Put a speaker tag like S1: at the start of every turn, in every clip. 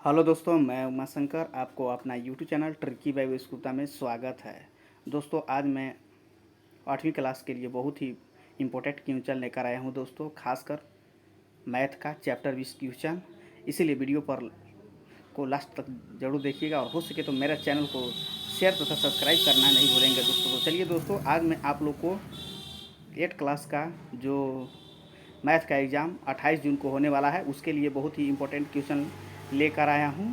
S1: Hello दोस्तों, मैं उमा शंकर। आपको अपना यूट्यूब चैनल ट्रिकी बाय विस्कुता में स्वागत है। दोस्तों, आज मैं 8वीं क्लास के लिए बहुत ही इम्पोर्टेंट क्वेश्चन लेकर आया हूं दोस्तों, खासकर मैथ का चैप्टर 20 क्वेश्चन। इसीलिए वीडियो पर को लास्ट तक जरूर देखिएगा और हो सके तो मेरा चैनल को शेयर तथा सब्सक्राइब करना नहीं भूलेंगे दोस्तों। तो चलिए दोस्तों, आज मैं आप लोग को 8 क्लास का जो मैथ का एग्ज़ाम 28 जून को होने वाला है उसके लिए बहुत ही इम्पोर्टेंट क्वेश्चन लेकर आया हूँ।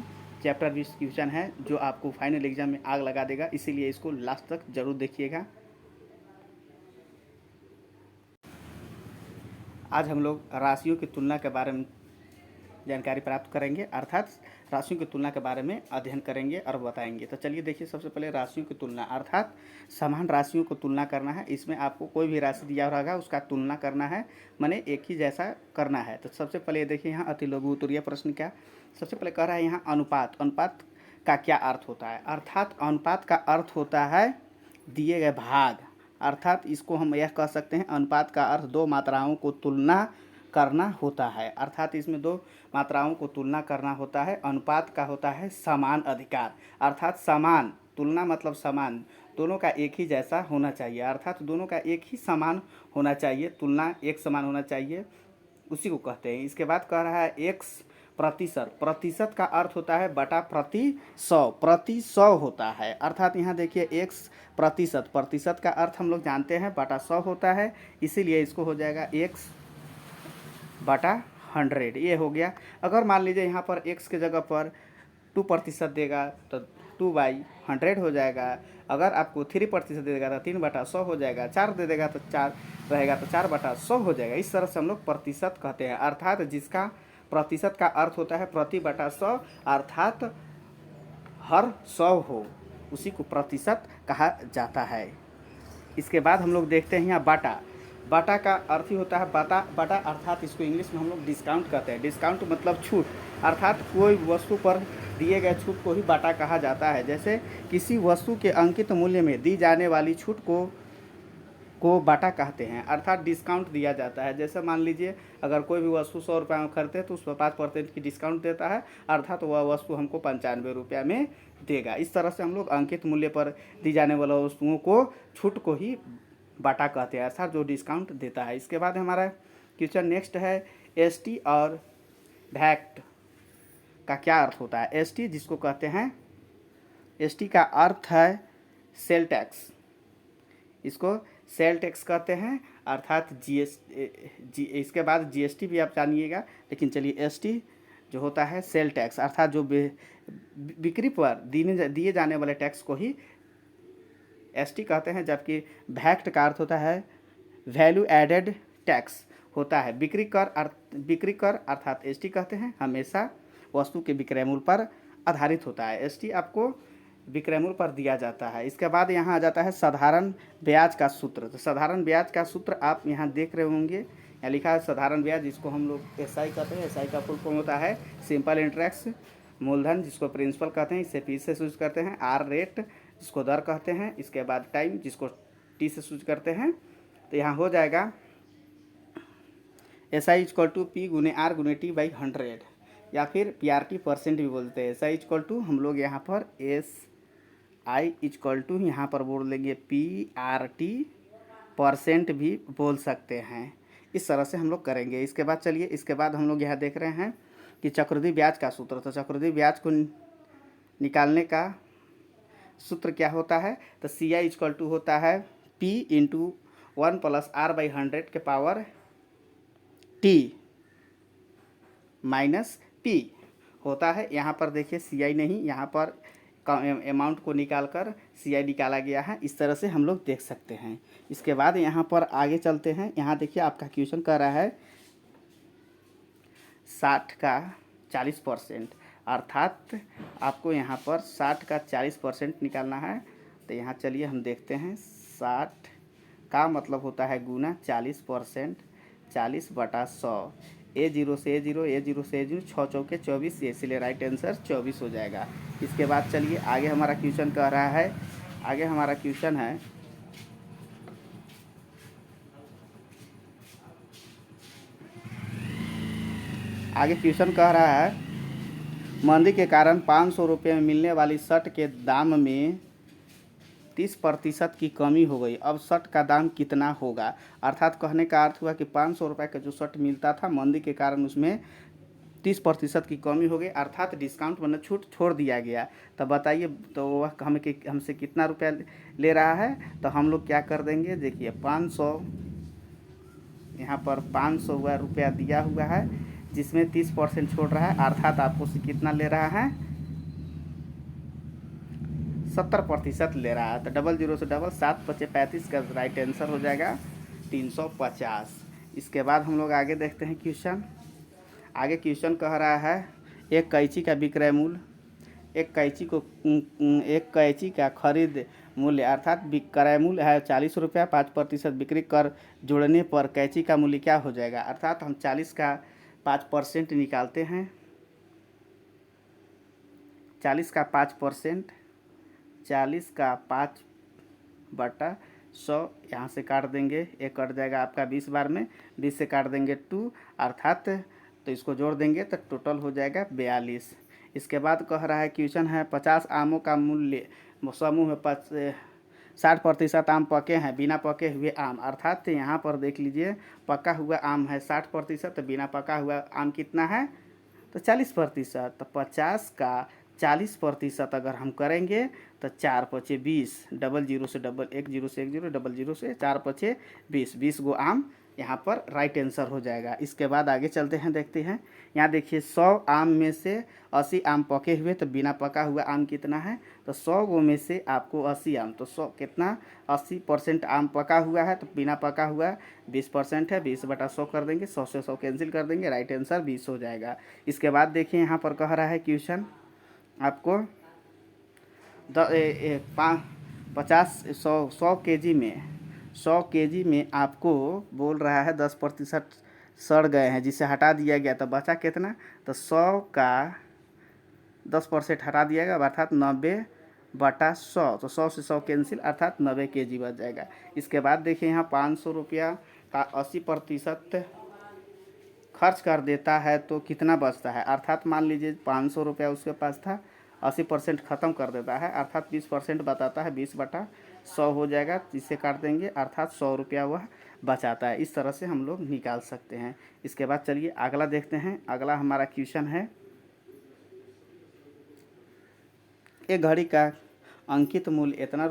S1: चैप्टर 20 क्वेश्चन है जो आपको फाइनल एग्ज़ाम में आग लगा देगा, इसीलिए इसको लास्ट तक ज़रूर देखिएगा। आज हम लोग राशियों की तुलना के बारे में जानकारी प्राप्त करेंगे, अर्थात राशियों की तुलना के बारे में अध्ययन करेंगे और बताएंगे। तो चलिए देखिए, सबसे पहले राशियों की तुलना अर्थात समान राशियों को तुलना करना है। इसमें आपको कोई भी राशि दिया रहेगा उसका तुलना करना है, माने एक ही जैसा करना है। तो सबसे पहले देखिए यहाँ अति लघु उत्तरीय प्रश्न क्या सबसे पहले कह रहा है यहाँ अनुपात। अनुपात का क्या अर्थ होता है? अर्थात अनुपात का अर्थ होता है दिए गए भाग, अर्थात इसको हम यह कह सकते हैं अनुपात का अर्थ दो मात्राओं को तुलना करना होता है। अर्थात इसमें दो मात्राओं को तुलना करना होता है। अनुपात का होता है समान अधिकार, अर्थात समान, तुलना मतलब समान, दोनों का एक ही जैसा होना चाहिए, अर्थात दोनों का एक ही समान होना चाहिए, तुलना एक समान होना चाहिए, उसी को कहते हैं। इसके बाद कह रहा है एक्स प्रतिशत। प्रतिशत का अर्थ होता है बटा प्रति सौ होता है। अर्थात यहाँ देखिए एक्स प्रतिशत, प्रतिशत का अर्थ हम लोग जानते हैं बटा 100 होता है, इसीलिए इसको हो जाएगा एक्स बटा 100। ये हो गया। अगर मान लीजिए यहाँ पर एक्स के जगह पर 2% देगा तो 2/100 हो जाएगा। अगर आपको 3% देगा तो 3/100 हो जाएगा। 4 दे देगा तो 4 रहेगा तो 4/100 हो जाएगा। इस तरह से हम लोग प्रतिशत कहते हैं, अर्थात जिसका प्रतिशत का अर्थ होता है प्रति बटा 100, अर्थात हर 100 हो, उसी को प्रतिशत कहा जाता है। इसके बाद हम लोग देखते हैं यहाँ बाटा। बाटा का अर्थ ही होता है बटा बटा, अर्थात इसको इंग्लिश में हम लोग डिस्काउंट कहते हैं। डिस्काउंट मतलब छूट, अर्थात कोई वस्तु पर दिए गए छूट को ही बाटा कहा जाता है। जैसे किसी वस्तु के अंकित मूल्य में दी जाने वाली छूट को बाटा कहते हैं, अर्थात डिस्काउंट दिया जाता है। जैसे मान लीजिए अगर कोई भी वस्तु 100 रुपये में खरीदते हैं तो उस पर 5% की डिस्काउंट देता है, अर्थात वह वस्तु हमको 95 रुपये में देगा। इस तरह से हम लोग अंकित मूल्य पर दी जाने वाली वस्तुओं को छूट को ही बाटा कहते हैं, अर्थात जो डिस्काउंट देता है। इसके बाद हमारा क्वेश्चन नेक्स्ट है एसटी और वैट का क्या अर्थ होता है? एसटी जिसको कहते हैं, एसटी का अर्थ है सेल टैक्स, इसको सेल टैक्स कहते हैं, अर्थात इसके बाद जीएसटी भी आप जानिएगा, लेकिन चलिए एसटी जो होता है सेल टैक्स, अर्थात जो बिक्री पर दिए जाने वाले टैक्स को ही एसटी कहते हैं। जबकि वैट का अर्थ होता है वैल्यू एडेड टैक्स होता है। बिक्री कर अर्थात एसटी कहते हैं, हमेशा वस्तु के विक्रय मूल्य पर आधारित होता है। एसटी आपको विक्रय मूल्य पर दिया जाता है। इसके बाद यहाँ आ जाता है साधारण ब्याज का सूत्र। तो साधारण ब्याज का सूत्र आप यहाँ देख रहे होंगे, यहाँ लिखा है साधारण ब्याज, जिसको हम लोग एसआई कहते हैं। एसआई का फुल फॉर्म होता है सिंपल इंटरेस्ट। मूलधन जिसको प्रिंसिपल कहते हैं, इसे पी से सूचित करते हैं। आर रेट जिसको दर कहते हैं। इसके बाद टाइम जिसको टी से सूचित करते हैं। तो यहाँ हो जाएगा एसआई इक्वल टू पी गुने आर गुने टी बाई 100, या फिर पीआरटी परसेंट भी बोलते हैं। एसआई इक्वल टू हम लोग यहाँ पर एस आई इक्वल टू यहाँ पर बोल लेंगे पीआरटी परसेंट भी बोल सकते हैं। इस तरह से हम लोग करेंगे। इसके बाद चलिए, इसके बाद हम लोग यहाँ देख रहे हैं कि चक्रवृद्धि ब्याज का सूत्र। तो चक्रवृद्धि ब्याज को निकालने का सूत्र क्या होता है? तो सी आई इक्वल टू होता है पी इंटू 1 + r/100 के पावर टी माइनस पी होता है। यहाँ पर देखिए सी आई नहीं, यहाँ पर अमाउंट को निकालकर सी आई निकाला गया है। इस तरह से हम लोग देख सकते हैं। इसके बाद यहाँ पर आगे चलते हैं। यहाँ देखिए आपका क्वेश्चन कर रहा है 60 का 40%, अर्थात आपको यहाँ पर 60 का 40% निकालना है। तो यहाँ चलिए हम देखते हैं, 60 का मतलब होता है गुना 40%, 40/100। A0 से A0, A0 से A0, 6 चौके 24, इसलिए राइट आंसर 24 हो जाएगा। इसके बाद चलिए आगे हमारा क्वेश्चन कह रहा है, आगे हमारा क्वेश्चन है आगे क्वेश्चन कह रहा है मंदी के कारण 500 रुपये में मिलने वाली शर्ट के दाम में 30% की कमी हो गई। अब शर्ट का दाम कितना होगा? अर्थात कहने का अर्थ हुआ कि 500 रुपये का जो शर्ट मिलता था, मंदी के कारण उसमें 30% की कमी हो गई, अर्थात डिस्काउंट मतलब छूट छोड़ दिया गया। तो बताइए, तो वह हमसे कितना रुपया ले रहा है? तो हम लोग क्या कर देंगे, देखिए 500, यहाँ पर 500 हुआ रुपया दिया हुआ है, जिसमें 30% छोड़ रहा है, अर्थात आपको से कितना ले रहा है? 70% ले रहा है। तो डबल जीरो से डबल 7×5=35 का राइट आंसर हो जाएगा 350। इसके बाद हम लोग आगे देखते हैं क्वेश्चन। आगे क्वेश्चन कह रहा है एक कैंची का विक्रय मूल्य, एक कैंची का खरीद मूल्य अर्थात विक्रय मूल्य है 40 रुपया, 5% बिक्री कर जोड़ने पर कैंची का मूल्य क्या हो जाएगा? अर्थात हम 40 का 5% निकालते हैं। 40 का 5%, 40 का 5/100 यहाँ से काट देंगे, एक कट जाएगा आपका 20 बार में, 20 से काट देंगे 2, अर्थात तो इसको जोड़ देंगे तो टोटल हो जाएगा 42। इसके बाद कह रहा है क्वेश्चन है 50 आमों का मूल्य समूह में 60% आम पके हैं, बिना पके हुए आम, अर्थात यहाँ पर देख लीजिए पका हुआ आम है 60%, तो बिना पका हुआ आम कितना है? तो 40%। तो 50 का 40% अगर हम करेंगे तो 4×5=20, डबल जीरो से डबल, 10 से 10, डबल जीरो से 4×5=20, 20 गो आम यहाँ पर राइट आंसर हो जाएगा। इसके बाद आगे चलते हैं, देखते हैं। यहाँ देखिए 100 आम में से 80 आम पके हुए, तो बिना पका हुआ आम कितना है? तो 100 गो में से आपको 80 आम, तो 100 कितना? 80% आम पका हुआ है, तो बिना पका हुआ 20% है, 20/100 कर देंगे, 100 से 100 कैंसिल कर देंगे, राइट आंसर 20 हो जाएगा। इसके बाद देखिए यहाँ पर कह रहा है क्वेश्चन आपको 100 केजी में आपको बोल रहा है 10% सड़ गए हैं, जिसे हटा दिया गया, तो बचा कितना? तो 100 का 10% हटा दिया गया, अर्थात 90/100, तो 100 से 100 कैंसिल, अर्थात 90 केजी बच जाएगा। इसके बाद देखिए यहाँ 500 रुपया का 80% खर्च कर देता है तो कितना बचता है? अर्थात मान लीजिए 500 रुपया उसके पास था, 80% ख़त्म कर देता है, अर्थात 20% बताता है, 20/100 हो जाएगा, इससे काट देंगे, अर्थात 100 रुपया वह बचाता है। इस तरह से हम लोग निकाल सकते हैं। इसके बाद चलिए अगला देखते हैं। अगला हमारा क्वेश्चन है एक घड़ी का अंकित मूल्य इतना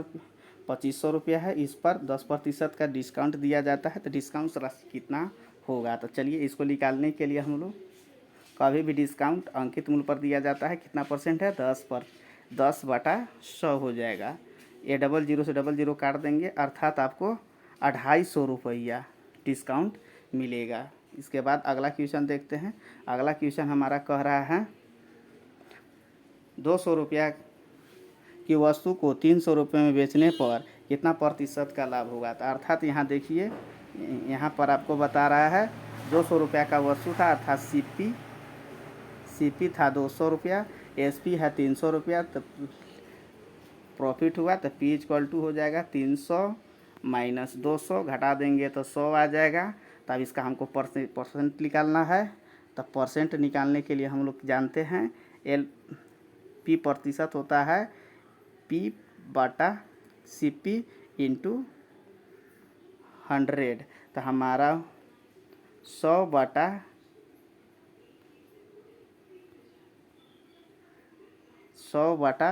S1: 2500 रुपया है, इस पर 10% का डिस्काउंट दिया जाता है, तो डिस्काउंट राशि कितना होगा? तो चलिए इसको निकालने के लिए हम लोग, कभी भी डिस्काउंट अंकित मूल्य पर दिया जाता है, कितना परसेंट है? 10/100 हो जाएगा। ये डबल जीरो से डबल जीरो काट देंगे, अर्थात आपको 250 रुपया डिस्काउंट मिलेगा। इसके बाद अगला क्वेश्चन देखते हैं। अगला क्वेश्चन हमारा कह रहा है 200 रुपया की वस्तु को 300 रुपये में बेचने पर कितना प्रतिशत का लाभ होगा? तो अर्थात यहाँ देखिए, यहाँ पर आपको बता रहा है 200 रुपया का वस्तु था, अर्थात सीपी था 200 रुपया, एसपी है 300 रुपया, तो प्रॉफिट हुआ, तो P = हो जाएगा 300 - 200, घटा देंगे तो 100 आ जाएगा। तब इसका हमको परसेंट निकालना है, तो परसेंट निकालने के लिए हम लोग जानते हैं P प्रतिशत होता है P/CP × 100, तो हमारा 100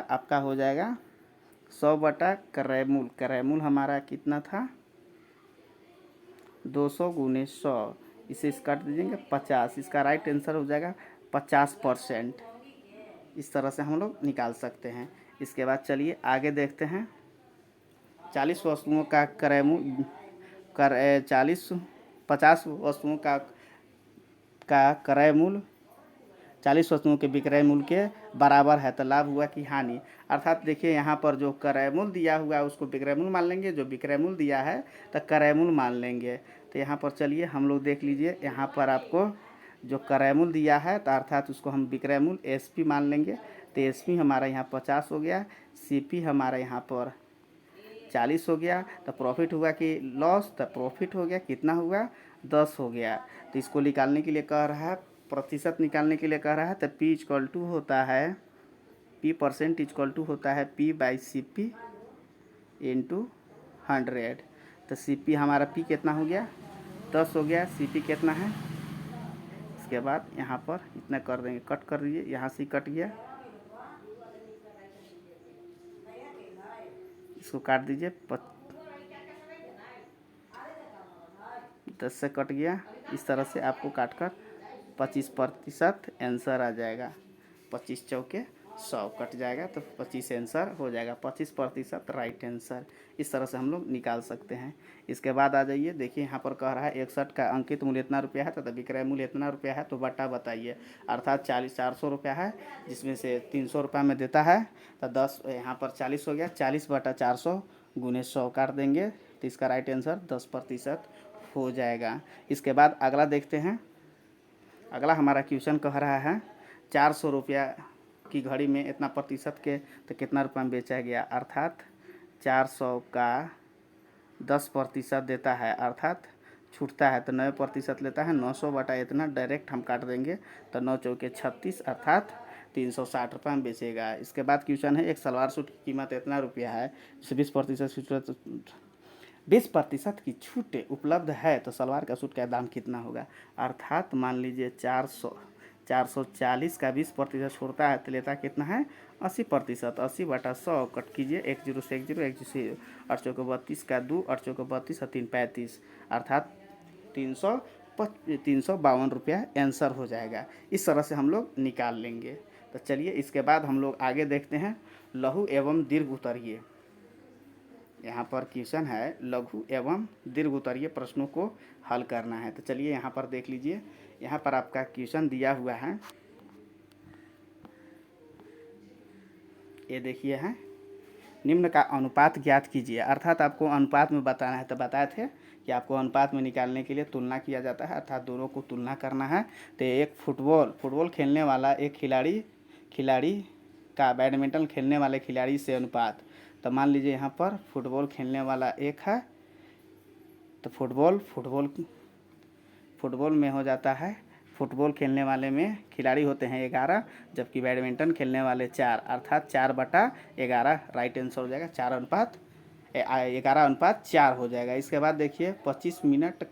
S1: आपका हो जाएगा 100 क्रय मूल हमारा कितना था? 200 × 100, इसे काट दीजिएगा 50, इसका राइट आंसर हो जाएगा 50%। इस तरह से हम लोग निकाल सकते हैं। इसके बाद चलिए आगे देखते हैं। 40 वस्तुओं का क्रय मूल्य 50 वस्तुओं का क्रय मूल्य 40 वस्तुओं के विक्रय मूल्य के बराबर है, तो लाभ हुआ कि हानि? अर्थात देखिए यहाँ पर जो क्रय मूल्य दिया हुआ है उसको विक्रय मूल्य मान लेंगे, जो विक्रय मूल्य दिया है तो क्रय मूल्य मान लेंगे। तो यहाँ पर चलिए हम लोग देख लीजिए, यहाँ पर आपको जो क्रय मूल्य दिया है तो अर्थात उसको हम विक्रय मूल्य SP मान लेंगे, तो SP हमारा यहाँ 50 हो गया, CP हमारा यहाँ पर 40 हो गया, तो प्रॉफिट हुआ कि लॉस? तो प्रॉफिट हो गया, कितना हुआ? 10 हो गया। तो इसको निकालने के लिए कह रहा है प्रतिशत निकालने के लिए कह रहा है तो P इक्वल टू होता है P% इक्वल टू होता है P/CP इंटू 100। तो CP हमारा P कितना हो गया 10 हो गया, CP कितना है। इसके बाद यहाँ पर इतना कर देंगे, कट कर दीजिए, यहाँ से कट गया, इसको काट दीजिए, 10 से कट गया। इस तरह से आपको काट कर 25% आंसर आ जाएगा। 25 चौके 100 कट जाएगा तो 25 आंसर हो जाएगा, 25% राइट आंसर। इस तरह से हम लोग निकाल सकते हैं। इसके बाद आ जाइए, देखिए यहाँ पर कह रहा है 61 का अंकित मूल्य इतना रुपया है तथा विक्रय मूल्य इतना रुपया है, तो बटा बताइए। अर्थात 400 रुपया है, जिसमें से 300 रुपया में देता है, तो 10 यहाँ पर 40 हो गया, 40/400 गुने 100 काट देंगे, तो इसका राइट आंसर 10% हो जाएगा। इसके बाद अगला देखते हैं। अगला हमारा क्वेश्चन कह रहा है 400 रुपया की घड़ी में इतना प्रतिशत के तो कितना रुपया में बेचा गया। अर्थात 400 का 10% देता है, अर्थात छूटता है तो 9% लेता है। 900 बटा इतना डायरेक्ट हम काट देंगे, तो 9 चौके 36 अर्थात 360 रुपये में बेचेगा। इसके बाद क्वेश्चन है एक सलवार सूट की कीमत इतना रुपया है, जिसे 20% की छूट उपलब्ध है, तो सलवार का सूट का दाम कितना होगा। अर्थात मान लीजिए 440 का 20% छोड़ता है तो लेता कितना है 80%। 80/100 कट कीजिए, 1 0 से 1 0, 1 0 8 चौके 32 का 2, 8 चौके 32 और 3 35, अर्थात 352 रुपया आंसर हो जाएगा। इस तरह से हम लोग निकाल लेंगे। तो चलिए इसके बाद हम लोग आगे देखते हैं लघु एवं दीर्घ उत्तरीय। यहाँ पर क्वेश्चन है लघु एवं दीर्घ उत्तरीय प्रश्नों को हल करना है। तो चलिए यहाँ पर देख लीजिए, यहाँ पर आपका क्वेश्चन दिया हुआ है, ये देखिए है, निम्न का अनुपात ज्ञात कीजिए। अर्थात आपको अनुपात में बताना है। तो बताए थे कि आपको अनुपात में निकालने के लिए तुलना किया जाता है, अर्थात दोनों को तुलना करना है। तो एक फुटबॉल खेलने वाला एक खिलाड़ी का बैडमिंटन खेलने वाले खिलाड़ी से अनुपात। तो मान लीजिए यहाँ पर फुटबॉल खेलने वाला एक है, तो फुटबॉल में हो जाता है, फुटबॉल खेलने वाले में खिलाड़ी होते हैं 11, जबकि बैडमिंटन खेलने वाले 4, अर्थात 4/11 राइट आंसर हो जाएगा। 11/4 हो जाएगा। इसके बाद देखिए 25 मिनट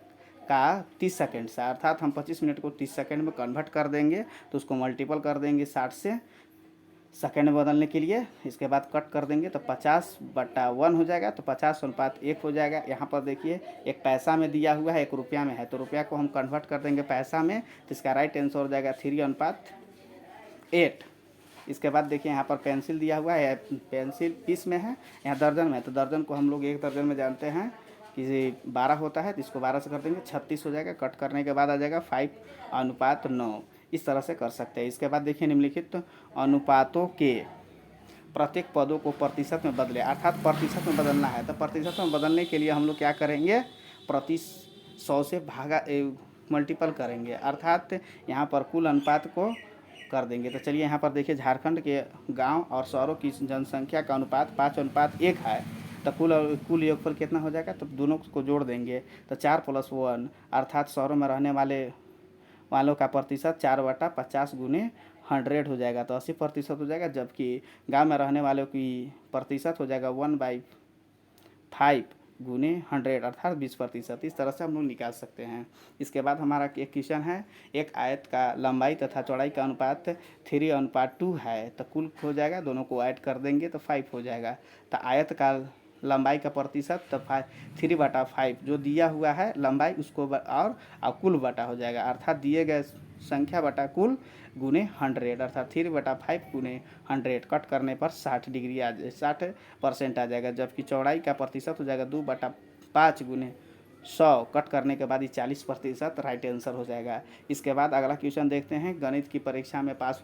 S1: का 30 सेकेंड से, अर्थात हम 25 मिनट को 30 सेकेंड में कन्वर्ट कर देंगे, तो उसको मल्टीपल कर देंगे 60 से सेकेंड में बदलने के लिए। इसके बाद कट कर देंगे तो 50/1 हो जाएगा, तो 50:1 हो जाएगा। यहाँ पर देखिए एक पैसा में दिया हुआ है, एक रुपया में है, तो रुपया को हम कन्वर्ट कर देंगे पैसा में, तो इसका राइट आंसर हो जाएगा 3:8। इसके बाद देखिए यहाँ पर पेंसिल दिया हुआ है, पेंसिल पीस में है, यहाँ दर्जन में है, तो दर्जन को हम लोग 1 दर्जन में जानते हैं कि 12 होता है, तो इसको 12 से कर देंगे, 36 हो जाएगा। कट करने के बाद आ जाएगा 5:9। इस तरह से कर सकते हैं। इसके बाद देखिए निम्नलिखित अनुपातों के प्रत्येक पदों को प्रतिशत में बदले, अर्थात प्रतिशत में बदलना है। तो प्रतिशत में बदलने के लिए हम लोग क्या करेंगे, प्रति 100 से भागा मल्टीपल करेंगे, अर्थात यहाँ पर कुल अनुपात को कर देंगे। तो चलिए यहाँ पर देखिए झारखंड के गांव और शहरों की जनसंख्या का अनुपात 5:1 है, तो कुल योगफल कितना हो जाएगा, तो दोनों को जोड़ देंगे, तो 4 + 1, अर्थात शहरों में रहने वालों का प्रतिशत 4/50 गुने 100 हो जाएगा, तो 80% हो जाएगा। जबकि गांव में रहने वालों की प्रतिशत हो जाएगा 1/5 गुने 100, अर्थात 20%। इस तरह से हम लोग निकाल सकते हैं। इसके बाद हमारा एक क्वेश्चन है, एक आयत का लंबाई तथा चौड़ाई का अनुपात 3:2 है, तो कुल हो जाएगा, दोनों को ऐड कर देंगे तो 5 हो जाएगा। तो आयत का लंबाई का प्रतिशत तो 3/5 जो दिया हुआ है लंबाई, उसको और कुल बटा हो जाएगा, अर्थात दिए गए संख्या बटा कुल गुने 100, अर्थात 3/5 गुने 100 कट करने पर 60% आ जाएगा। जबकि चौड़ाई का प्रतिशत हो जाएगा 2/5 गुने 100 कट करने के बाद ये 40% राइट आंसर हो जाएगा। इसके बाद अगला क्वेश्चन देखते हैं, गणित की परीक्षा में पास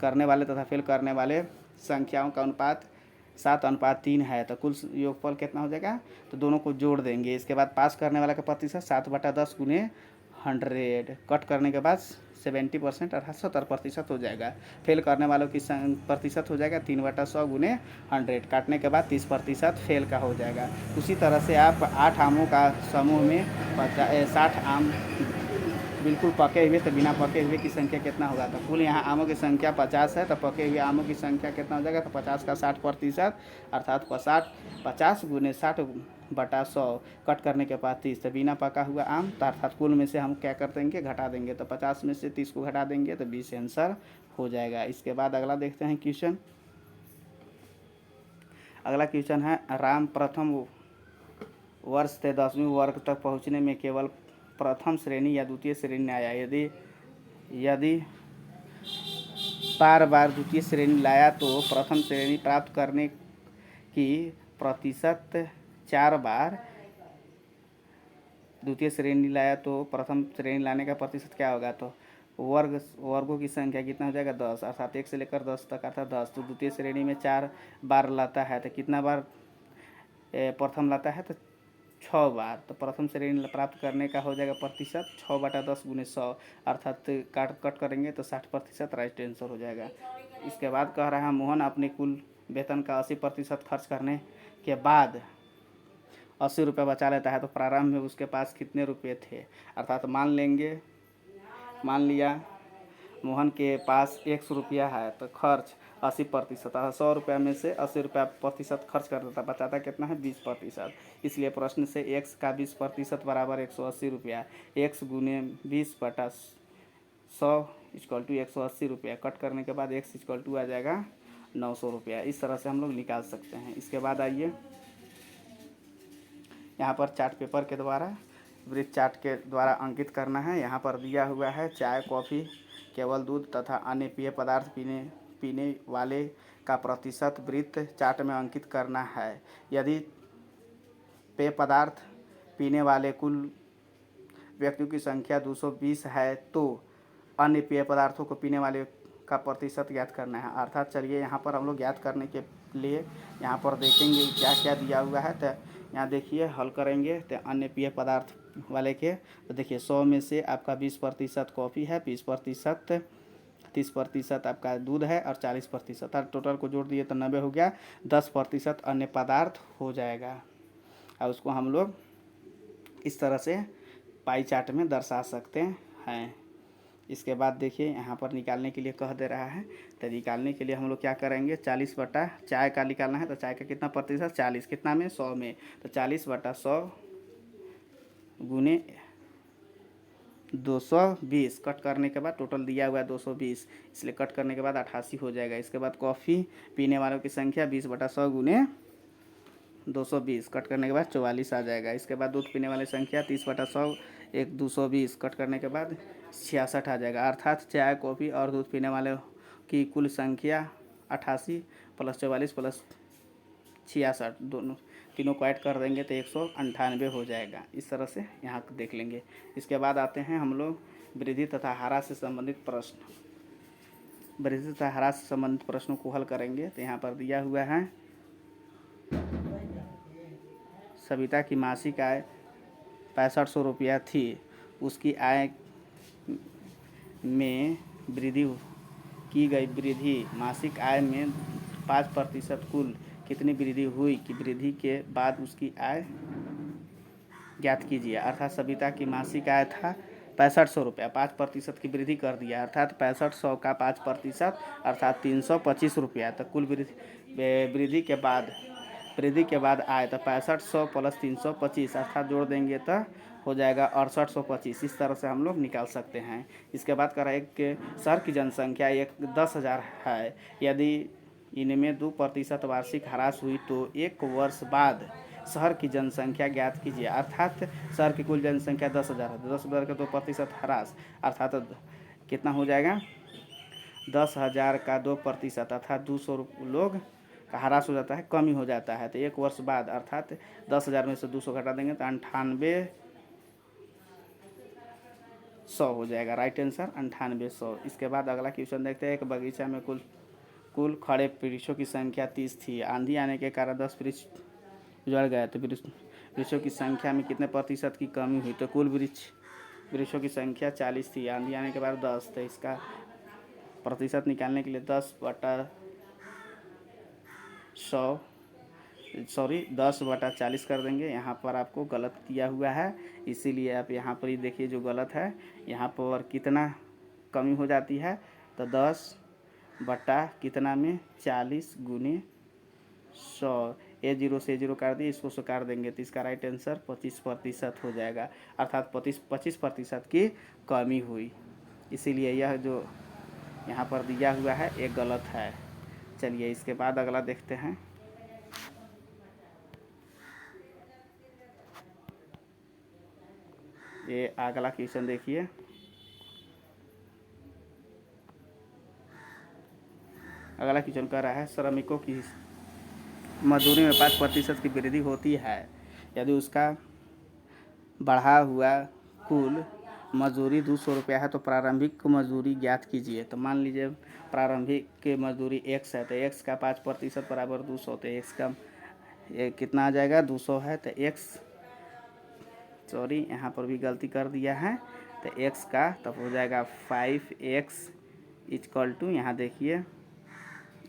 S1: करने वाले तथा फेल करने वाले संख्याओं का अनुपात 7:3 है, तो कुल योगफल कितना हो जाएगा, तो दोनों को जोड़ देंगे। इसके बाद पास करने वाला का प्रतिशत 7/10 गुने 100 कट करने के बाद 70% अर्थात 70% हो जाएगा। फेल करने वालों की प्रतिशत हो जाएगा 3/100 गुने 100 काटने के बाद 30% फेल का हो जाएगा। उसी तरह से आप 8 आमों का समूह में 60 आम बिल्कुल पके हुए तो बिना पके हुए की संख्या कितना होगा, तो कुल यहाँ आमों की संख्या 50 है, तो पके हुए आमों की संख्या कितना हो जाएगा, तो 50 का 60% अर्थात 50 गुने 60/100 कट करने के बाद 30, तो बिना पका हुआ आम, तो अर्थात कुल में से हम क्या कर देंगे, घटा देंगे, तो 50 में से 30 को घटा देंगे तो 20 आंसर हो जाएगा। इसके बाद अगला देखते हैं क्वेश्चन। अगला क्वेश्चन है, राम प्रथम वर्ष से 10वीं वर्ग तक पहुँचने में केवल प्रथम श्रेणी या द्वितीय श्रेणी में आया। यदि यदि बार बार द्वितीय श्रेणी लाया तो प्रथम श्रेणी प्राप्त करने की प्रतिशत 4 बार द्वितीय श्रेणी लाया तो प्रथम श्रेणी लाने का प्रतिशत क्या होगा, तो वर्गों की संख्या कितना हो जाएगा, 10, अर्थात 1 से लेकर 10 तक, अर्थात 10, तो द्वितीय श्रेणी में 4 बार लाता है तो कितना बार प्रथम लाता है, तो 6 बार, तो प्रथम श्रेणी प्राप्त करने का हो जाएगा प्रतिशत 6/10 गुने 100, अर्थात कट करेंगे तो 60% राइट आंसर हो जाएगा। इसके बाद कह रहा है, मोहन अपने कुल वेतन का 80% खर्च करने के बाद 80 रुपये बचा लेता है, तो प्रारंभ में उसके पास कितने रुपये थे, अर्थात मान लिया मोहन के पास 100 रुपया है, तो खर्च 80%, 100 रुपये में से 80 रुपया प्रतिशत खर्च कर देता, बचाता कितना है, 20%। इसलिए प्रश्न से x का 20% बराबर 180 रुपया, x गुने 20/100 इक्वल टू 180 रुपया, कट करने के बाद x इक्वल टू आ जाएगा 900 रुपया। इस तरह से हम लोग निकाल सकते हैं। इसके बाद आइए यहाँ पर चार्ट पेपर के द्वारा वृत्त चार्ट के द्वारा अंकित करना है। यहाँ पर दिया हुआ है चाय, कॉफ़ी, केवल दूध तथा अन्य पेय पदार्थ पीने वाले का प्रतिशत वृत्त चार्ट में अंकित करना है। यदि पेय पदार्थ पीने वाले कुल व्यक्तियों की संख्या 220 है तो अन्य पेय पदार्थों को पीने वाले का प्रतिशत ज्ञात करना है। अर्थात चलिए यहाँ पर हम लोग ज्ञात करने के लिए यहाँ पर देखेंगे क्या क्या दिया हुआ है। तो यहाँ देखिए हल करेंगे तो अन्य पेय पदार्थ वाले के, तो देखिए 100 में से आपका 20% कॉफ़ी है, 20% 30% आपका दूध है और 40%, टोटल को जोड़ दिए तो 90 हो गया, 10% अन्य पदार्थ हो जाएगा। और उसको हम लोग इस तरह से पाई चार्ट में दर्शा सकते हैं। इसके बाद देखिए यहाँ पर निकालने के लिए कह दे रहा है, तो निकालने के लिए हम लोग क्या करेंगे, 40 चाय का निकालना है, तो चाय का कितना प्रतिशत, 40 कितना में 100 में, तो 40/100 गुने 220, कट करने के बाद टोटल दिया हुआ है 220, इसलिए कट करने के बाद 88 हो जाएगा। इसके बाद कॉफ़ी पीने वालों की संख्या 20/100 गुने 220, कट करने के बाद 44 आ जाएगा। इसके बाद दूध पीने वाली संख्या 30/100 एक 220, कट करने के बाद 66 आ जाएगा। अर्थात चाय, कॉफ़ी और दूध पीने वाले की कुल संख्या 88 + 44 + 66, तीनों को ऐड कर देंगे तो 198 हो जाएगा। इस तरह से यहाँ देख लेंगे। इसके बाद आते हैं हम लोग वृद्धि तथा ह्रास से संबंधित प्रश्न। वृद्धि तथा ह्रास से संबंधित प्रश्नों को हल करेंगे। तो यहाँ पर दिया हुआ है, सविता की मासिक आय 6500 रुपया थी, उसकी आय में वृद्धि की गई वृद्धि मासिक आय में 5% कुल कितनी वृद्धि हुई कि वृद्धि के बाद उसकी आय ज्ञात कीजिए। अर्थात सविता की मासिक आय था 6500 रुपया, 5% की वृद्धि कर दिया, अर्थात 6500 का 5% अर्थात 325 रुपया। तो कुल वृद्धि के बाद आए तो 6500 + 325 अर्थात जोड़ देंगे तो हो जाएगा 6825। इस तरह से हम लोग निकाल सकते हैं। इसके बाद कह रहा है, एक शहर की जनसंख्या 10,000 है, यदि इनमें 2% वार्षिक ह्रास हुई तो 1 वर्ष बाद शहर की जनसंख्या ज्ञात कीजिए। अर्थात शहर की कुल जनसंख्या 10,000 है, 10,000 का 2% ह्रास अर्थात कितना हो जाएगा, 10,000 का 2% अर्थात 200 लोग का ह्रास हो जाता है, कमी हो जाता है। तो 1 वर्ष बाद अर्थात 10,000 में से 200 घटा देंगे तो 9800 हो जाएगा। Right answer 9800। इसके बाद अगला क्वेश्चन देखते हैं। एक बगीचा में कुल खड़े वृक्षों की संख्या 30 थी, आंधी आने के कारण 10 वृक्ष उजड़ गए, तो वृक्षों की संख्या में कितने प्रतिशत की कमी हुई, तो कुल वृक्षों की संख्या 40 थी, आंधी आने के बाद 10, तो इसका प्रतिशत निकालने के लिए 10/100 सॉरी 10/40 कर देंगे। यहाँ पर आपको गलत दिया हुआ है, इसीलिए आप यहाँ पर ही देखिए जो गलत है। यहाँ पर कितना कमी हो जाती है, तो 10 बटा कितना में 40 गुने 100। ए जीरो से जीरो काट दिए, इसको काट देंगे तो इसका राइट आंसर 25% हो जाएगा। अर्थात 25% की कमी हुई, इसीलिए यह जो यहाँ पर दिया हुआ है ये गलत है। चलिए इसके बाद अगला देखते हैं। ये अगला क्वेश्चन देखिए। अगला क्वेश्चन कह रहा है श्रमिकों की मजदूरी में 5% की वृद्धि होती है यदि उसका बढ़ा हुआ कुल मजदूरी 200 रुपया है तो प्रारंभिक मजदूरी ज्ञात कीजिए। तो मान लीजिए प्रारंभिक की मजदूरी x है, तो x का 5% बराबर 200, तो x का ये कितना आ जाएगा 200 है, तो x सॉरी यहाँ पर भी गलती कर दिया है, तो x का तब हो जाएगा 5x इक्वल टू, यहाँ देखिए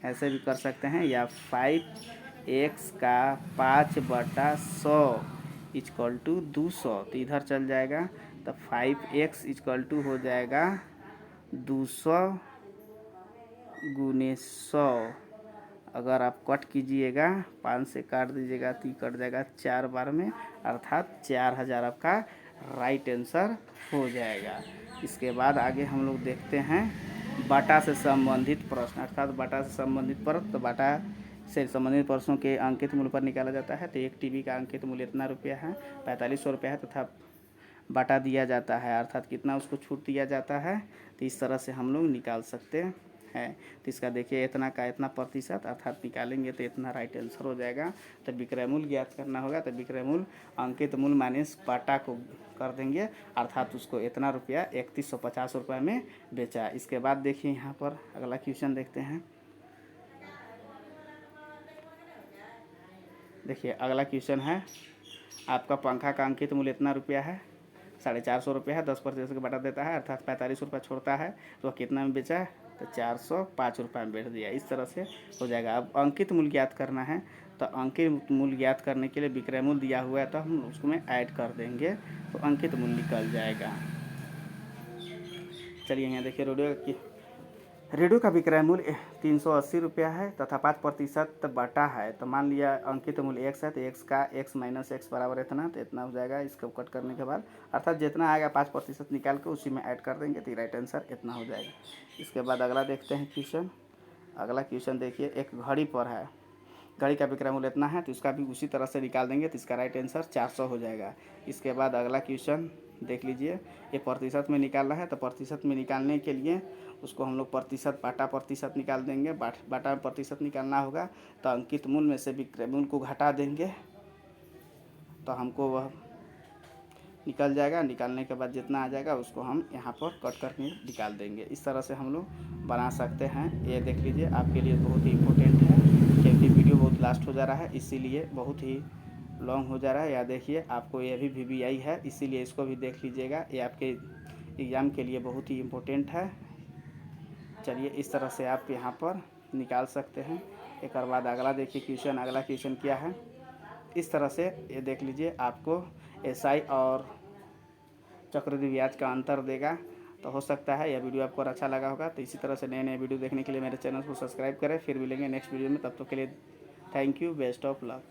S1: ऐसे भी कर सकते हैं, या 5x का 5/100 इक्वल टू 200, तो इधर चल जाएगा, तो 5x इक्वल टू हो जाएगा 200 गुने 100। अगर आप कट कीजिएगा 5 से काट दीजिएगा तो कट जाएगा 4 बार में, अर्थात 4000 आपका राइट आंसर हो जाएगा। इसके बाद आगे हम लोग देखते हैं बाटा से संबंधित प्रश्न, अर्थात बाटा से संबंधित प्रश्न। तो बाटा से संबंधित प्रश्नों के अंकित मूल्य पर निकाला जाता है। तो एक टीवी का अंकित मूल्य इतना रुपया है, 4500 रुपया है, तथा बाटा दिया जाता है, अर्थात कितना उसको छूट दिया जाता है। तो इस तरह से हम लोग निकाल सकते हैं। तो इसका देखिए इतना का इतना प्रतिशत, अर्थात निकालेंगे तो इतना राइट आंसर हो जाएगा। तो विक्रय मूल्य ज्ञात करना होगा, तो विक्रय मूल्य अंकित मूल्य माइनस बाटा को कर देंगे, अर्थात उसको इतना रुपया 3150 रुपये में बेचा। इसके बाद देखिए यहाँ पर अगला क्वेश्चन देखते हैं। देखिए अगला क्वेश्चन है, आपका पंखा का अंकित मूल्य इतना रुपया है, 450 रुपया है, 10% का बाटा देता है, अर्थात 45 रुपया छोड़ता है, तो कितना में बेचा, तो 405 रुपये में बेच दिया। इस तरह से हो जाएगा। अब अंकित मूल्य ज्ञात करना है, तो अंकित मूल्य ज्ञात करने के लिए विक्रय मूल्य दिया हुआ है, तो हम उसमें ऐड कर देंगे तो अंकित मूल्य निकल जाएगा। चलिए यहाँ देखिए रेडियो का विक्रय मूल्य 380 रुपया है तथा 5% बटा है। तो मान लिया अंकित मूल्य x है, तो x का x माइनस x बराबर इतना, तो इतना हो जाएगा। इसको कट करने के बाद अर्थात जितना आएगा 5% निकाल के उसी में ऐड कर देंगे, तो राइट आंसर इतना हो जाएगा। इसके बाद अगला देखते हैं क्वेश्चन। अगला क्वेश्चन देखिए, एक घड़ी पर है, घड़ी का विक्रय मूल्य इतना है, तो इसका भी उसी तरह से निकाल देंगे, तो इसका राइट आंसर 400 हो जाएगा। इसके बाद अगला क्वेश्चन देख लीजिए, ये प्रतिशत में निकालना है, तो प्रतिशत में निकालने के लिए उसको हम लोग प्रतिशत बाटा प्रतिशत निकाल देंगे। बाटा में प्रतिशत निकालना होगा, तो अंकित मूल्य में से विक्रय मूल्य को घटा देंगे, तो हमको वह निकल जाएगा। निकालने के बाद जितना आ जाएगा उसको हम यहाँ पर कट करके निकाल देंगे। इस तरह से हम लोग बना सकते हैं। ये देख लीजिए, आपके लिए बहुत ही इम्पोर्टेंट है, क्योंकि वीडियो बहुत लास्ट हो जा रहा है, इसीलिए बहुत ही लॉन्ग हो जा रहा है। या देखिए आपको ये भी VVI है, इसीलिए इसको भी देख लीजिएगा, ये आपके एग्ज़ाम के लिए बहुत ही इम्पोर्टेंट है। चलिए इस तरह से आप यहाँ पर निकाल सकते हैं। एक बाद अगला देखिए क्वेश्चन, अगला क्वेश्चन क्या है, इस तरह से ये देख लीजिए, आपको SI और चक्रवृद्धि ब्याज का अंतर देगा। तो हो सकता है यह वीडियो आपको अच्छा लगा होगा। तो इसी तरह से नए नए वीडियो देखने के लिए मेरे चैनल को सब्सक्राइब करें। फिर मिलेंगे नेक्स्ट वीडियो में, तब तक के लिए thank you, best of luck.